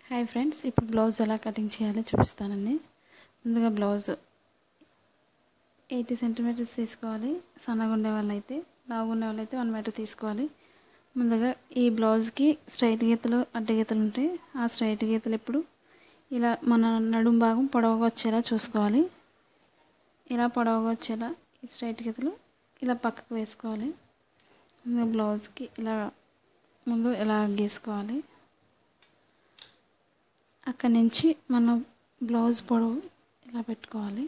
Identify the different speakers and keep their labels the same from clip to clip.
Speaker 1: Hi friends, ఇప్పుడు blouse ఎలా cutting చేయాలో చూపిస్తానండి. ముందుగా బ్లౌజ్ 80 సెంటీమీటర్స్ తీసుకోవాలి. సన్నగా ఉండే వాళ్ళైతే, లావుగా ఉండే వాళ్ళైతే 1 మీటర్ తీసుకోవాలి. ముందుగా ఈ బ్లౌజ్కి స్ట్రైట్ గీతలు, అడ్డ గీతలు ఉంటాయి. ఆ స్ట్రైట్ గీతలు ఇప్పుడు ఇలా మన నడుము భాగం పొడవుగా వచ్చేలా చూసుకోవాలి. ఇలా పొడవుగా వచ్చేలా ఈ స్ట్రైట్ గీతలు ఇలా పక్కకు వేసుకోవాలి. బ్లౌజ్కి ఇలా ముందు ఇలా గీసుకోవాలి. అక్కడి నుంచి మనం బ్లౌజ్ పొడవు ఇలా పెట్టుకోవాలి.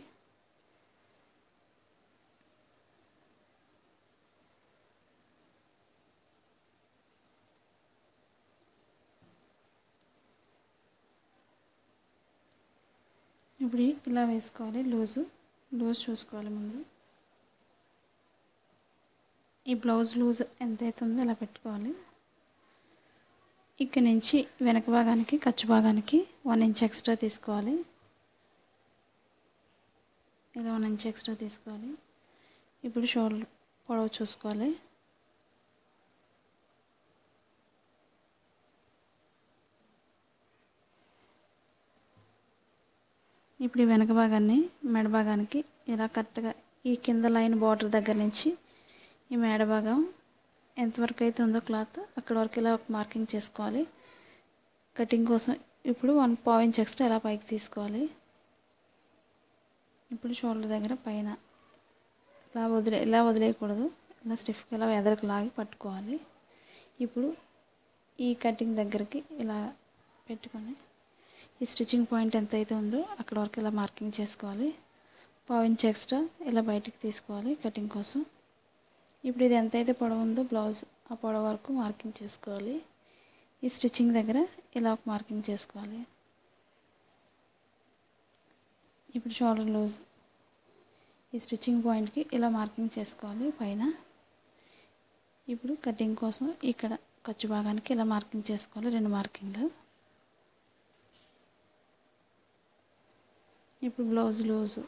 Speaker 1: ఇప్పుడు ఇలా వేసుకోవాలి. లూజ్ చూసుకోవాలి. ముందు ఈ బ్లౌజ్ లూజ్ ఎంత అవుతుందో ఇలా పెట్టుకోవాలి. ఇక్కడ నుంచి వెనక భాగానికి, ఖర్చు భాగానికి 1 ఇంచ్ ఎక్స్ట్రా తీసుకోవాలి. ఇలా 1 ఇంచ్ ఎక్స్ట్రా తీసుకోవాలి. ఇప్పుడు షోల్డర్ పొడవు చూసుకోవాలి. ఇప్పుడు ఈ వెనక భాగాన్ని మెడ భాగానికి ఇలా కరెక్ట్గా ఈ కింద లైన్ బార్డర్ దగ్గర నుంచి ఈ మెడ భాగం ఎంతవరకు అయితే ఉందో క్లాత్ అక్కడ వరకు ఇలా మార్కింగ్ చేసుకోవాలి. కటింగ్ కోసం ఇప్పుడు 1/2 ఇంచ్ ఎక్స్ట్రా ఇలా పైకి తీసుకోవాలి. ఇప్పుడు షోల్డర్ దగ్గర పైన ఇలా వదిలేయకూడదు. ఇలా స్టిఫ్గా ఇలా ఎదరకు లాగి పట్టుకోవాలి. ఇప్పుడు ఈ కటింగ్ దగ్గరికి ఇలా పెట్టుకొని ఈ స్టిచ్చింగ్ పాయింట్ ఎంత అయితే ఉందో అక్కడ వరకు ఇలా మార్కింగ్ చేసుకోవాలి. 1/2 ఇంచ్ ఎక్స్ట్రా ఇలా బయటికి తీసుకోవాలి కటింగ్ కోసం. ఇప్పుడు ఇది ఎంత అయితే పొడవు ఉందో బ్లౌజ్ ఆ పొడవు వరకు మార్కింగ్ చేసుకోవాలి. ఈ స్టిచ్చింగ్ దగ్గర ఇలా ఒక మార్కింగ్ చేసుకోవాలి. ఇప్పుడు షోల్డర్ లూజ్ ఈ స్టిచ్చింగ్ పాయింట్కి ఇలా మార్కింగ్ చేసుకోవాలి పైన. ఇప్పుడు కటింగ్ కోసం ఇక్కడ ఖర్చు భాగానికి ఇలా మార్కింగ్ చేసుకోవాలి, 2 మార్కింగ్లు. ఇప్పుడు బ్లౌజ్ లూజు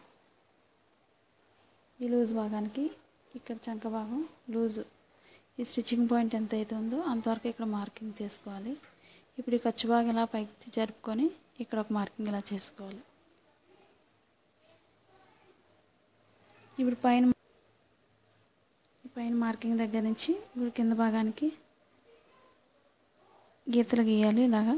Speaker 1: ఈ లూజ్ భాగానికి ఇక్కడ చంక భాగం లూజు ఈ స్టిచ్చింగ్ పాయింట్ ఎంత అయితే ఉందో అంతవరకు ఇక్కడ మార్కింగ్ చేసుకోవాలి. ఇప్పుడు ఈ ఖర్చు భాగం ఇలా పైకి జరుపుకొని ఇక్కడ ఒక మార్కింగ్ ఇలా చేసుకోవాలి. ఇప్పుడు పైన మార్కింగ్ దగ్గర నుంచి ఇప్పుడు కింద భాగానికి గీతలు గీయాలి. ఇలాగా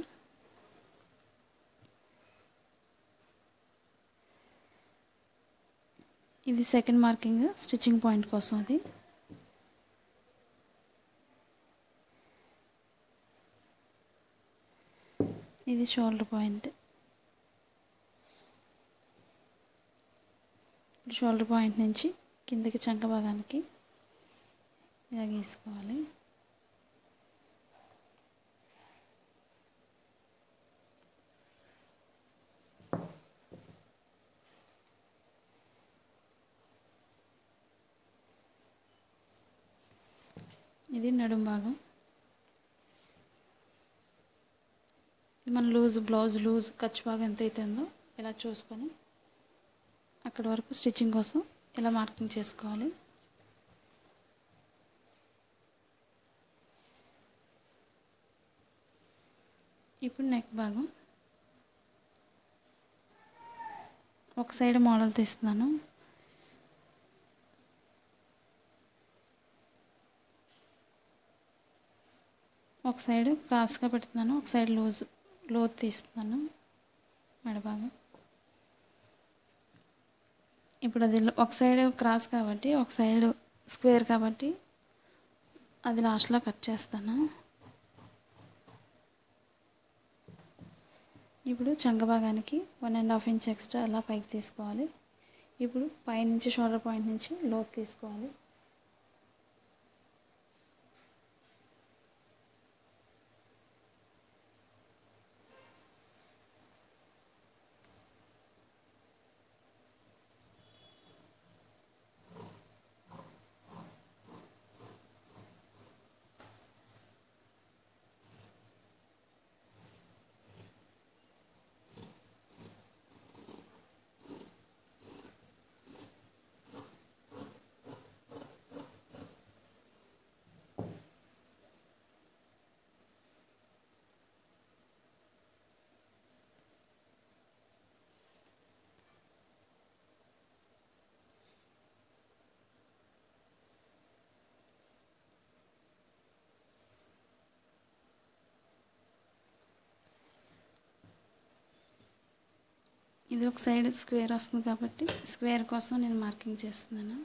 Speaker 1: ఇది సెకండ్ మార్కింగ్ స్టిచ్చింగ్ పాయింట్ కోసం. ఇది షోల్డర్ పాయింట్. షోల్డర్ పాయింట్ నుంచి కిందకి చంక భాగానికి ఇలా గీసుకోవాలి. ఇది నడుం భాగం. మన బ్లౌజ్ లూజ్ ఖర్చు భాగం ఎంత అయితే ఉందో ఇలా చూసుకొని అక్కడ వరకు స్టిచ్చింగ్ కోసం ఇలా మార్కింగ్ చేసుకోవాలి. ఇప్పుడు నెక్ భాగం ఒక సైడ్ మోడల్ తీస్తున్నాను. ఒక సైడ్ క్రాస్గా పెడుతున్నాను, ఒక సైడ్ లోతు తీస్తున్నాను మెడ భాగం. ఇప్పుడు అది ఒక సైడ్ క్రాస్ కాబట్టి ఒక సైడ్ స్క్వేర్ కాబట్టి అది లాస్ట్లో కట్ చేస్తాను. ఇప్పుడు చంక భాగానికి 1.5 ఇంచ్ ఎక్స్ట్రా అలా పైకి తీసుకోవాలి. ఇప్పుడు పైనుంచి షోల్డర్ పాయింట్ నుంచి లోతు తీసుకోవాలి. ఇది ఒక సైడ్ స్క్వేర్ వస్తుంది కాబట్టి స్క్వేర్ కోసం నేను మార్కింగ్ చేస్తున్నాను.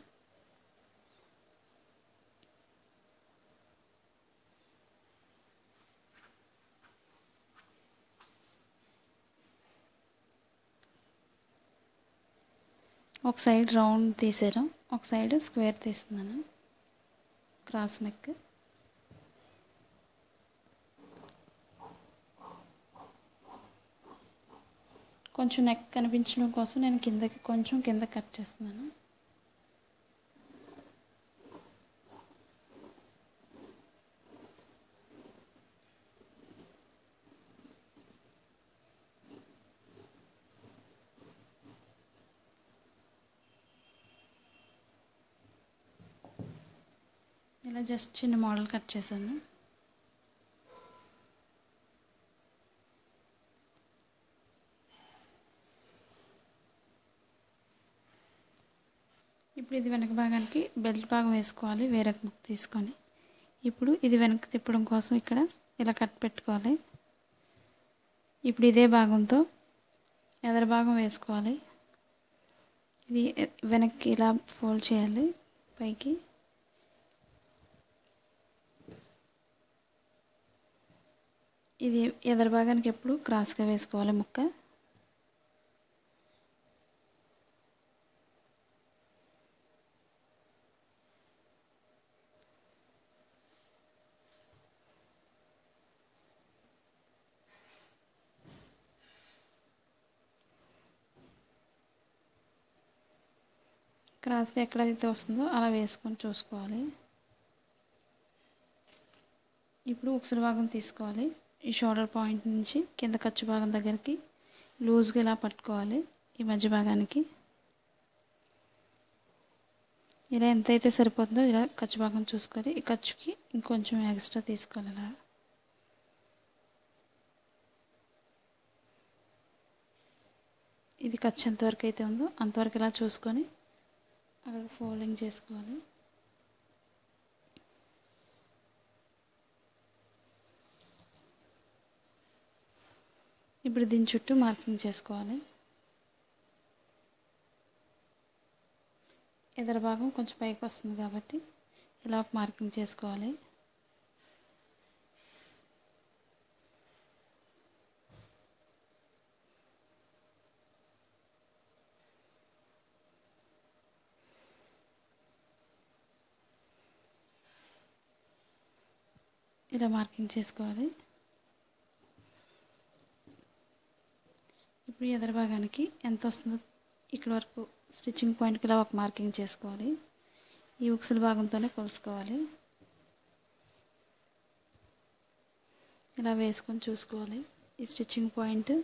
Speaker 1: ఒక సైడ్ రౌండ్ తీసాను, ఒక సైడ్ స్క్వేర్ తీస్తున్నాను. Cross neck. కొంచెం నెక్ కనిపించడం కోసం నేను కొంచెం కింద కట్ చేస్తున్నాను. ఇలా జస్ట్ చిన్న మోడల్ కట్ చేశాను. ఇప్పుడు ఇది వెనక భాగానికి బెల్ట్ భాగం వేసుకోవాలి, వేరొక ముక్క తీసుకొని. ఇప్పుడు ఇది వెనక్కి తిప్పడం కోసం ఇక్కడ ఇలా కట్ పెట్టుకోవాలి. ఇప్పుడు ఇదే భాగంతో ఎదర భాగం వేసుకోవాలి. ఇది వెనక్కి ఇలా ఫోల్డ్ చేయాలి పైకి. ఇది ఎదర భాగానికి ఎప్పుడు క్రాస్గా వేసుకోవాలి ముక్క. క్రాస్గా ఎక్కడైతే వస్తుందో అలా వేసుకొని చూసుకోవాలి. ఇప్పుడు ఉక్సుల భాగం తీసుకోవాలి. ఈ షోల్డర్ పాయింట్ నుంచి కింద ఖర్చు భాగం దగ్గరికి లూజ్గా ఇలా పట్టుకోవాలి. ఈ మధ్య భాగానికి ఇలా ఎంతైతే సరిపోతుందో ఇలా ఖర్చు భాగం చూసుకొని ఈ ఖర్చుకి ఇంకొంచెం ఎక్స్ట్రా తీసుకోవాలి. ఇలా ఇది ఖర్చు ఎంతవరకు అయితే ఉందో అంతవరకు ఇలా చూసుకొని అక్కడ ఫోల్డింగ్ చేసుకోవాలి. ఇప్పుడు దీని చుట్టూ మార్కింగ్ చేసుకోవాలి. ఎదర భాగం కొంచెం పైకి వస్తుంది కాబట్టి ఇలా ఒక మార్కింగ్ చేసుకోవాలి. ఇలా మార్కింగ్ చేసుకోవాలి. ఇప్పుడు ఎదర భాగానికి ఎంత వస్తుందో ఇక్కడ వరకు స్టిచ్చింగ్ పాయింట్కి ఇలా ఒక మార్కింగ్ చేసుకోవాలి. ఈ ఉక్సుల భాగంతోనే కొలుసుకోవాలి. ఇలా వేసుకొని చూసుకోవాలి. ఈ స్టిచ్చింగ్ పాయింట్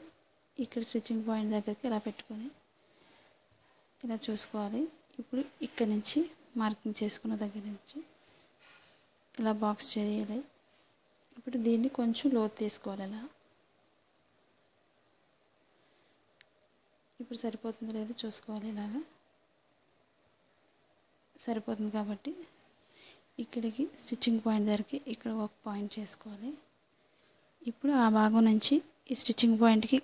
Speaker 1: ఇక్కడ స్టిచ్చింగ్ పాయింట్ దగ్గరికి ఇలా పెట్టుకొని ఇలా చూసుకోవాలి. ఇప్పుడు ఇక్కడ నుంచి మార్కింగ్ చేసుకున్న దగ్గర నుంచి ఇలా బాక్స్ చేయాలి. ఇప్పుడు దీన్ని కొంచెం లోతు తీసుకోవాలి. ఇలా ఇప్పుడు సరిపోతుందో లేదో చూసుకోవాలి. ఇలాగా సరిపోతుంది కాబట్టి ఇక్కడికి స్టిచ్చింగ్ పాయింట్ దగ్గరికి ఇక్కడ ఒక పాయింట్ చేసుకోవాలి. ఇప్పుడు ఆ భాగం నుంచి ఈ స్టిచ్చింగ్ పాయింట్కి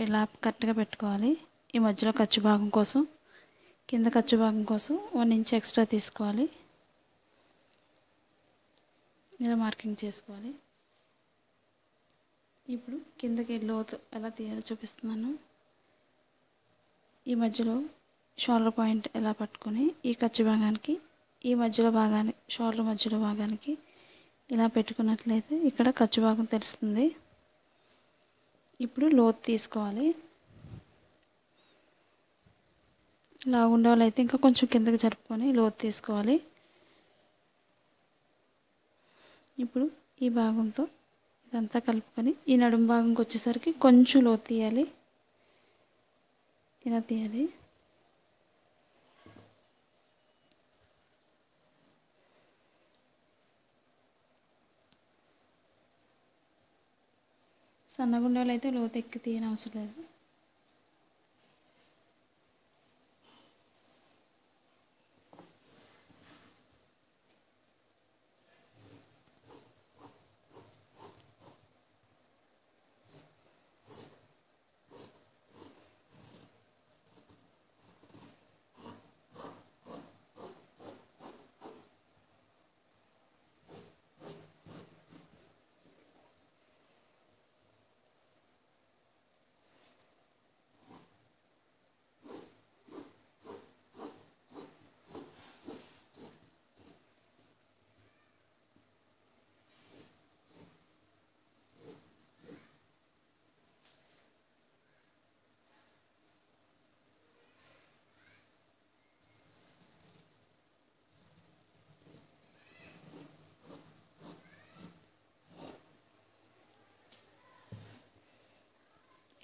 Speaker 1: ఇలా కరెక్ట్గా పెట్టుకోవాలి. ఈ మధ్యలో ఖర్చు భాగం కోసం కింద ఖర్చు భాగం కోసం 1 ఇంచ్ ఎక్స్ట్రా తీసుకోవాలి. ఇలా మార్కింగ్ చేసుకోవాలి. ఇప్పుడు కిందకి లోతు ఎలా తీయాలో చూపిస్తున్నాను. ఈ మధ్యలో షోల్డర్ పాయింట్ ఎలా పట్టుకొని ఈ ఖర్చు భాగానికి ఈ మధ్యలో భాగానికి షోల్డర్ మధ్యలో భాగానికి ఇలా పెట్టుకున్నట్లయితే ఇక్కడ ఖర్చు భాగం తెలుస్తుంది. ఇప్పుడు లోతు తీసుకోవాలి. లాగుండే వాళ్ళు అయితే ఇంకా కొంచెం కిందకి జరుపుకొని లోతు తీసుకోవాలి. ఇప్పుడు ఈ భాగంతో ఇదంతా కలుపుకొని ఈ నడుము భాగంకి వచ్చేసరికి కొంచెం లోతు తీయాలి. ఇలా తీయాలి. సన్నగుండే వాళ్ళు అయితే లోతు ఎక్కి తీయని అవసరం లేదు.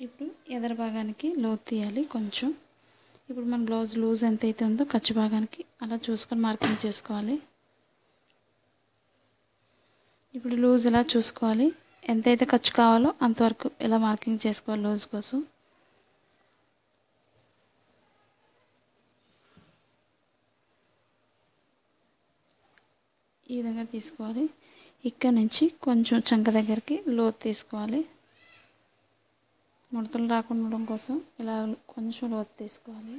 Speaker 1: ఇప్పుడు ఎదర భాగానికి లోతు తీయాలి కొంచెం. ఇప్పుడు మన బ్లౌజ్ లూజ్ ఎంతైతే ఉందో ఖర్చు భాగానికి అలా చూసుకొని మార్కింగ్ చేసుకోవాలి. ఇప్పుడు లూజ్ ఇలా చూసుకోవాలి, ఎంతైతే ఖర్చు కావాలో అంతవరకు ఇలా మార్కింగ్ చేసుకోవాలి లూజ్ కోసం. ఈ విధంగా తీసుకోవాలి. ఇక్కడ నుంచి కొంచెం చంక దగ్గరికి లోతు తీసుకోవాలి. ముడతలు రాకుండా ఉండడం కోసం ఇలా కొంచెం లోతు తీసుకోవాలి.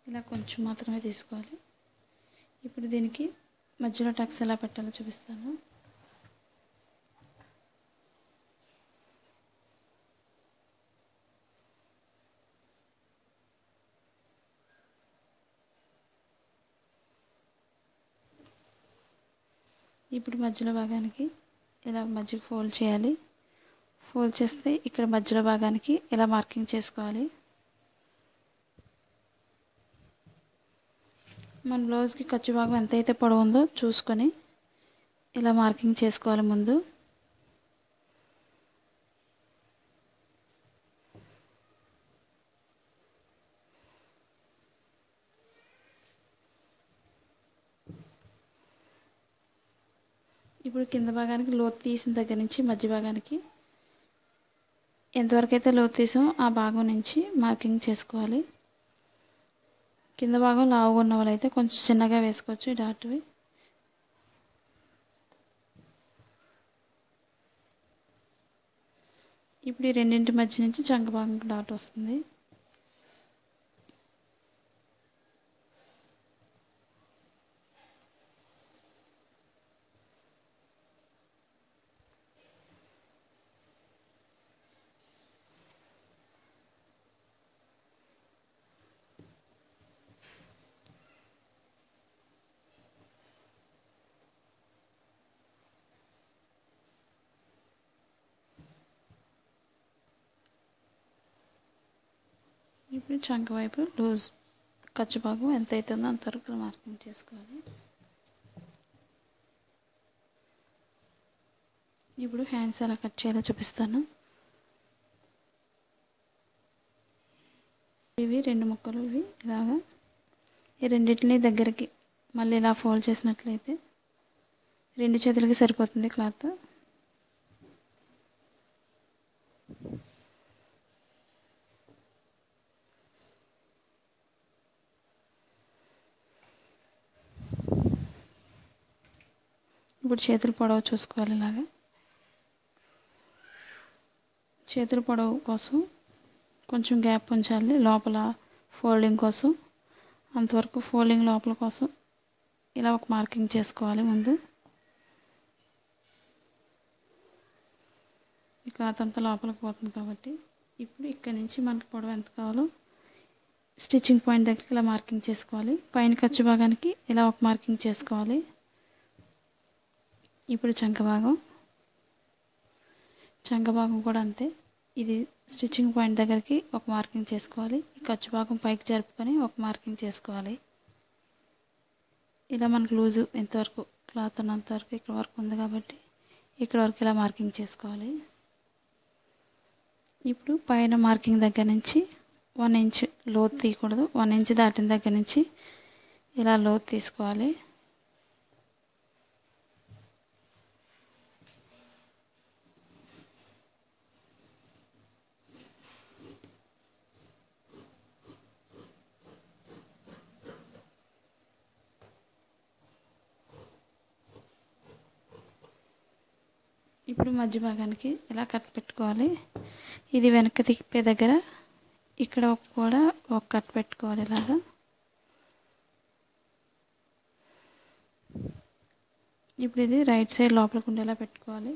Speaker 1: ఇలా కొంచెం మాత్రమే తీసుకోవాలి. ఇప్పుడు దీనికి మధ్యలో టక్స్ ఎలా పెట్టాలో చూపిస్తాను. ఇప్పుడు మధ్యలో భాగానికి ఇలా మధ్యకి ఫోల్డ్ చేయాలి. ఫోల్డ్ చేస్తే ఇక్కడ మధ్యలో భాగానికి ఇలా మార్కింగ్ చేసుకోవాలి. మన బ్లౌజ్కి ఖర్చు భాగం ఎంతైతే పొడవు ఉందో చూసుకొని ఇలా మార్కింగ్ చేసుకోవాలి ముందు. ఇప్పుడు కింద భాగానికి లోతు తీసిన దగ్గర నుంచి మధ్య భాగానికి ఎంతవరకు అయితే లోతు తీసామో ఆ భాగం నుంచి మార్కింగ్ చేసుకోవాలి. కింద భాగం లావుగా ఉన్న వాళ్ళైతే కొంచెం చిన్నగా వేసుకోవచ్చు ఈ డాట్వి. ఇప్పుడు ఈ రెండింటి మధ్య నుంచి చంక భాగంకి డాట్ వస్తుంది. ఇప్పుడు చంక వైపు లూజ్ ఖర్చు భాగం ఎంత అవుతుందో అంతవరకు మార్కింగ్ చేసుకోవాలి. ఇప్పుడు హ్యాండ్స్ ఎలా కట్ చేయాలో చూపిస్తాను. ఇవి రెండు ముక్కలు, ఇవి ఇలాగా ఈ రెండింటిని దగ్గరికి మళ్ళీ ఇలా ఫోల్డ్ చేసినట్లయితే రెండు చేతులకి సరిపోతుంది క్లాత్. ఇప్పుడు చేతుల పొడవు చూసుకోవాలి. ఇలాగా చేతుల పొడవు కోసం కొంచెం గ్యాప్ ఉంచాలి లోపల ఫోల్డింగ్ కోసం. అంతవరకు ఫోల్డింగ్ లోపల కోసం ఇలా ఒక మార్కింగ్ చేసుకోవాలి ముందు. ఈ క్లాత్ అంతా లోపలికి పోతుంది కాబట్టి ఇప్పుడు ఇక్కడ నుంచి మనకి పొడవు ఎంత కావాలో స్టిచ్చింగ్ పాయింట్ దగ్గరికి ఇలా మార్కింగ్ చేసుకోవాలి. పైన ఖర్చు భాగానికి ఇలా ఒక మార్కింగ్ చేసుకోవాలి. ఇప్పుడు చంక భాగం కూడా అంతే. ఇది స్టిచ్చింగ్ పాయింట్ దగ్గరికి ఒక మార్కింగ్ చేసుకోవాలి. ఈ ఖర్చు భాగం పైకి జరుపుకొని ఒక మార్కింగ్ చేసుకోవాలి. ఇలా మనకు లూజు ఎంతవరకు క్లాత్ ఉన్నంతవరకు ఇక్కడ వరకు ఉంది కాబట్టి ఇక్కడ వరకు ఇలా మార్కింగ్ చేసుకోవాలి. ఇప్పుడు పైన మార్కింగ్ దగ్గర నుంచి 1 ఇంచ్ లోతు తీయకూడదు. 1 ఇంచ్ దాటిన దగ్గర నుంచి ఇలా లోతు తీసుకోవాలి. ఇప్పుడు మధ్య భాగానికి ఇలా కట్ పెట్టుకోవాలి. ఇది వెనక్కి తిప్పే దగ్గర ఇక్కడ కూడా ఒక కట్ పెట్టుకోవాలి. ఇలాగా ఇప్పుడు ఇది రైట్ సైడ్ లోపలికి ఉండేలా పెట్టుకోవాలి.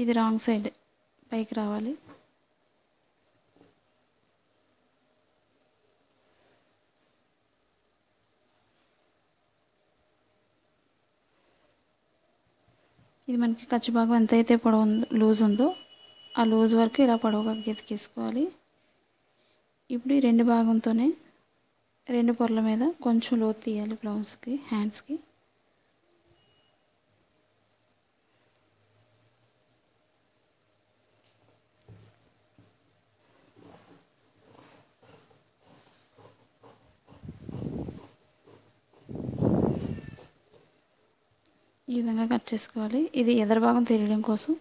Speaker 1: ఇది రాంగ్ సైడ్ పైకి రావాలి. ఇది మనకి ఖర్చు భాగం ఎంతైతే పొడవు లూజ్ ఉందో ఆ లూజ్ వరకు ఇలా పొడవుగా గీత గీసుకోవాలి. ఇప్పుడు ఈ రెండు భాగంతోనే రెండు పొరల మీద కొంచెం లోతు తీయాలి బ్లౌజ్కి, హ్యాండ్స్కి. ఈ విధంగా కట్ చేసుకోవాలి. ఇది ఎదర భాగం తెలియడం కోసం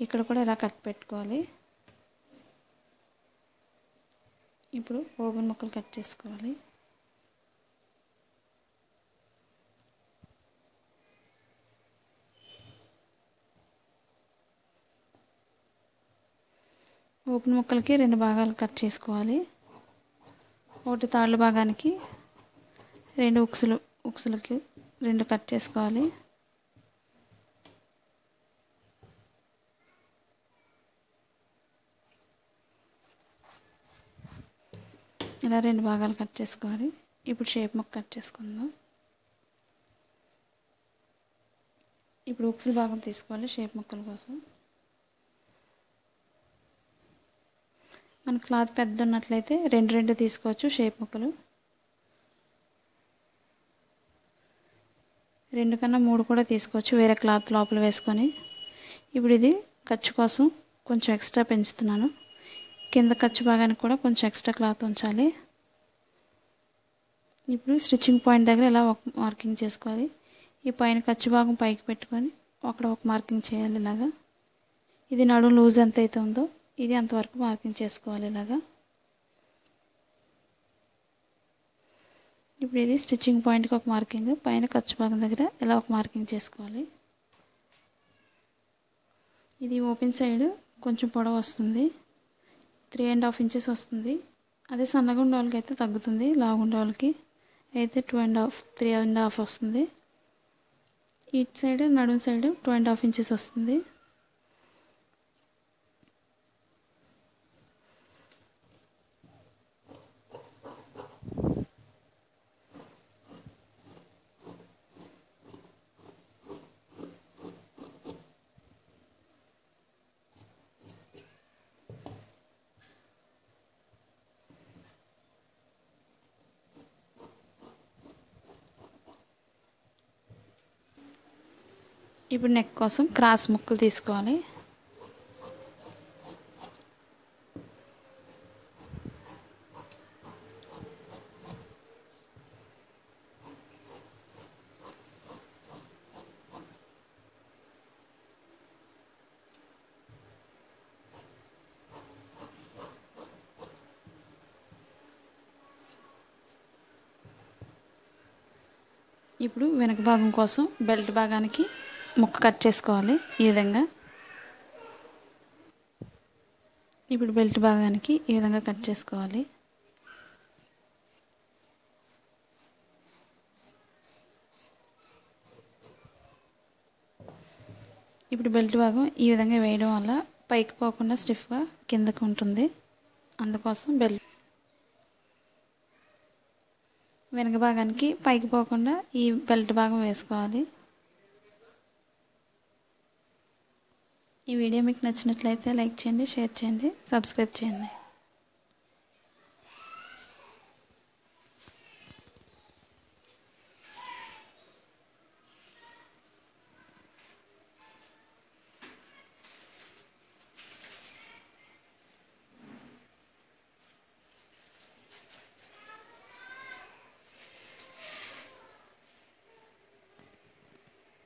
Speaker 1: ఇక్కడ కూడా ఇలా కట్ పెట్టుకోవాలి. ఇప్పుడు ఓపెన్ ముక్కలు కట్ చేసుకోవాలి. ఓపెన్ ముక్కలకి రెండు భాగాలు కట్ చేసుకోవాలి. ఒకటి తాళ్ళ భాగానికి రెండు ఉక్సులకి రెండు కట్ చేసుకోవాలి. ఇలా రెండు భాగాలు కట్ చేసుకోవాలి. ఇప్పుడు షేప్ ముక్క కట్ చేసుకుందాం. ఇప్పుడు ఉక్సుల భాగం తీసుకోవాలి షేప్ ముక్కల కోసం. మన క్లాత్ పెద్ద ఉన్నట్లయితే రెండు తీసుకోవచ్చు షేప్ ముక్కలు. 2 కన్నా 3 కూడా తీసుకోవచ్చు వేరే క్లాత్ లోపల వేసుకొని. ఇప్పుడు ఇది ఖర్చు కోసం కొంచెం ఎక్స్ట్రా పెంచుతున్నాను. కింద ఖర్చు భాగానికి కూడా కొంచెం ఎక్స్ట్రా క్లాత్ ఉంచాలి. ఇప్పుడు స్టిచ్చింగ్ పాయింట్ దగ్గర ఇలా ఒక మార్కింగ్ చేసుకోవాలి. ఈ పైన ఖర్చు భాగం పైకి పెట్టుకొని అక్కడ ఒక మార్కింగ్ చేయాలి ఇలాగా. ఇది నడుము లూజ్ ఎంత అయితే ఉందో ఇది అంతవరకు మార్కింగ్ చేసుకోవాలి ఇలాగా. ఇప్పుడు ఇది స్టిచ్చింగ్ పాయింట్కి ఒక మార్కింగ్, పైన ఖర్చు భాగం దగ్గర ఇలా ఒక మార్కింగ్ చేసుకోవాలి. ఇది ఓపెన్ సైడ్ కొంచెం పొడవు వస్తుంది, 3.5 ఇంచెస్ వస్తుంది. అదే సన్నగా ఉండే వాళ్ళకి అయితే తగ్గుతుంది, లావు ఉండే వాళ్ళకి అయితే 2.5, 3.5 వస్తుంది. ఇటు సైడ్ నడుము సైడ్ 2.5 ఇంచెస్ వస్తుంది. ఇప్పుడు నెక్ కోసం క్రాస్ ముక్కలు తీసుకోవాలి. ఇప్పుడు వెనక భాగం కోసం బెల్ట్ భాగానికి ముక్క కట్ చేసుకోవాలి ఈ విధంగా. ఇప్పుడు బెల్ట్ భాగానికి ఈ విధంగా కట్ చేసుకోవాలి. ఇప్పుడు బెల్ట్ భాగం ఈ విధంగా వేయడం వల్ల పైకి పోకుండా స్టిఫ్గా కిందకు ఉంటుంది, అందుకోసం బెల్ట్ వెనక భాగానికి పైకి పోకుండా ఈ బెల్ట్ భాగం వేసుకోవాలి. ఈ వీడియో మీకు నచ్చినట్లయితే లైక్ చేయండి, షేర్ చేయండి, సబ్స్క్రైబ్ చేయండి.